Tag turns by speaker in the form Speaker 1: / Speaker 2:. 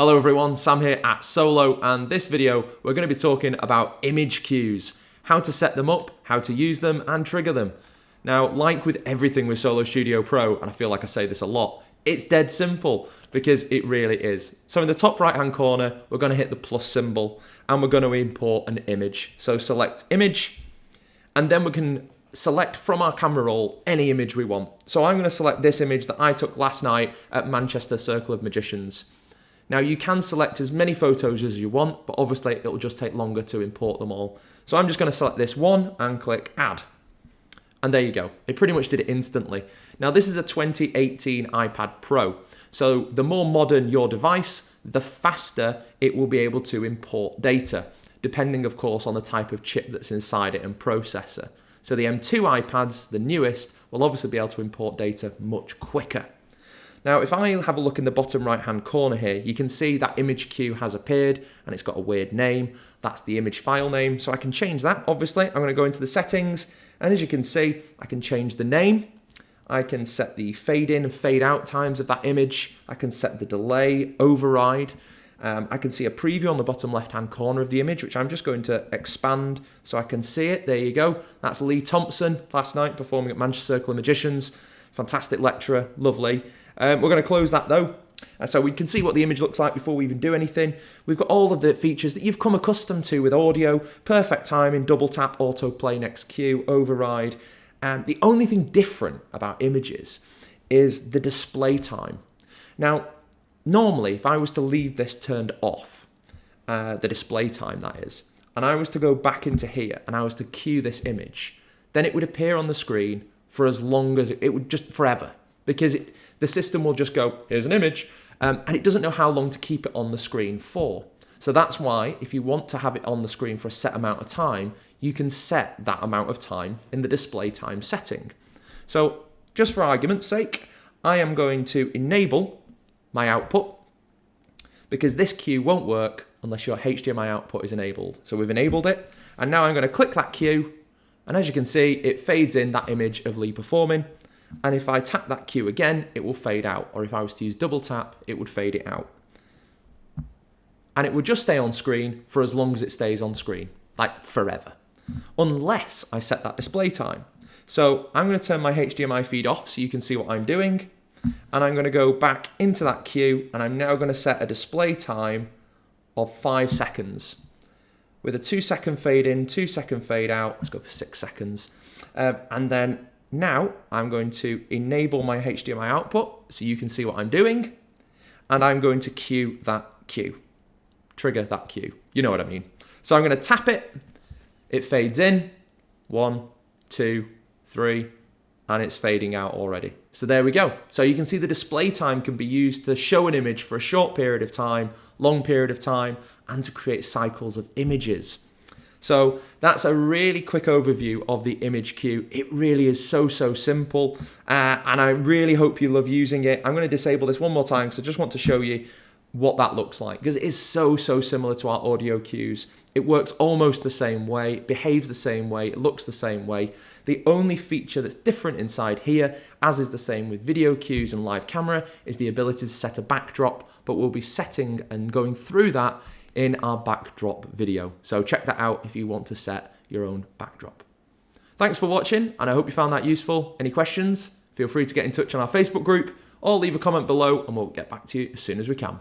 Speaker 1: Hello everyone, Sam here at Solo, and this video we're going to be talking about image cues, how to set them up, how to use them and trigger them. Now, like with everything with SOLOstudio PRO, and I feel like I say this a lot, it's dead simple because it really is. So in the top right hand corner, we're going to hit the plus symbol and we're going to import an image. So select image, and then we can select from our camera roll any image we want. So I'm going to select this image that I took last night at Manchester Circle of Magicians. Now you can select as many photos as you want, but obviously it'll just take longer to import them all. So I'm just going to select this one and click add. And there you go. It pretty much did it instantly. Now this is a 2018 iPad Pro. So the more modern your device, the faster it will be able to import data, depending of course on the type of chip that's inside it and processor. So the M2 iPads, the newest, will obviously be able to import data much quicker. Now, if I have a look in the bottom right-hand corner here, you can see that image cue has appeared and it's got a weird name. That's the image file name. So I can change that, obviously. I'm going to go into the settings, and as you can see, I can change the name. I can set the fade in and fade out times of that image. I can set the delay, override. I can see a preview on the bottom left-hand corner of the image, which I'm just going to expand so I can see it. There you go. That's Lee Thompson last night performing at Manchester Circle of Magicians. Fantastic lecturer, lovely. We're going to close that though, so we can see what the image looks like before we even do anything. We've got all of the features that you've come accustomed to with audio, perfect timing, double tap, autoplay, next cue, override. The only thing different about images is the display time. Now, normally if I was to leave this turned off, the display time that is, and I was to go back into here and I was to cue this image, then it would appear on the screen for as long as it would just forever. Because the system will just go, here's an image, and it doesn't know how long to keep it on the screen for. So that's why if you want to have it on the screen for a set amount of time, you can set that amount of time in the display time setting. So just for argument's sake, I am going to enable my output because this cue won't work unless your HDMI output is enabled. So we've enabled it, and now I'm going to click that cue, and as you can see, it fades in that image of Lee performing. And if I tap that cue again, it will fade out. Or if I was to use double tap, it would fade it out. And it would just stay on screen for as long as it stays on screen, like forever. Unless I set that display time. So I'm going to turn my HDMI feed off so you can see what I'm doing. And I'm going to go back into that cue, and I'm now going to set a display time of 5 seconds. With a 2-second fade in, 2-second fade out. Let's go for 6 seconds. And then now I'm going to enable my HDMI output so you can see what I'm doing, and I'm going to cue that cue, trigger that cue. You know what I mean. So I'm going to tap it, it fades in, 1, 2, 3, and it's fading out already. So there we go. So you can see the display time can be used to show an image for a short period of time, long period of time, and to create cycles of images. So that's a really quick overview of the image cue. It really is so simple, and I really hope you love using it. I'm going to disable this one more time because I just want to show you what that looks like, because it is so similar to our audio cues. It works almost the same way, it behaves the same way, it looks the same way. The only feature that's different inside here, as is the same with video cues and live camera, is the ability to set a backdrop, but we'll be setting and going through that in our backdrop video. So check that out if you want to set your own backdrop. Thanks for watching, and I hope you found that useful. Any questions? Feel free to get in touch on our Facebook group or leave a comment below and we'll get back to you as soon as we can.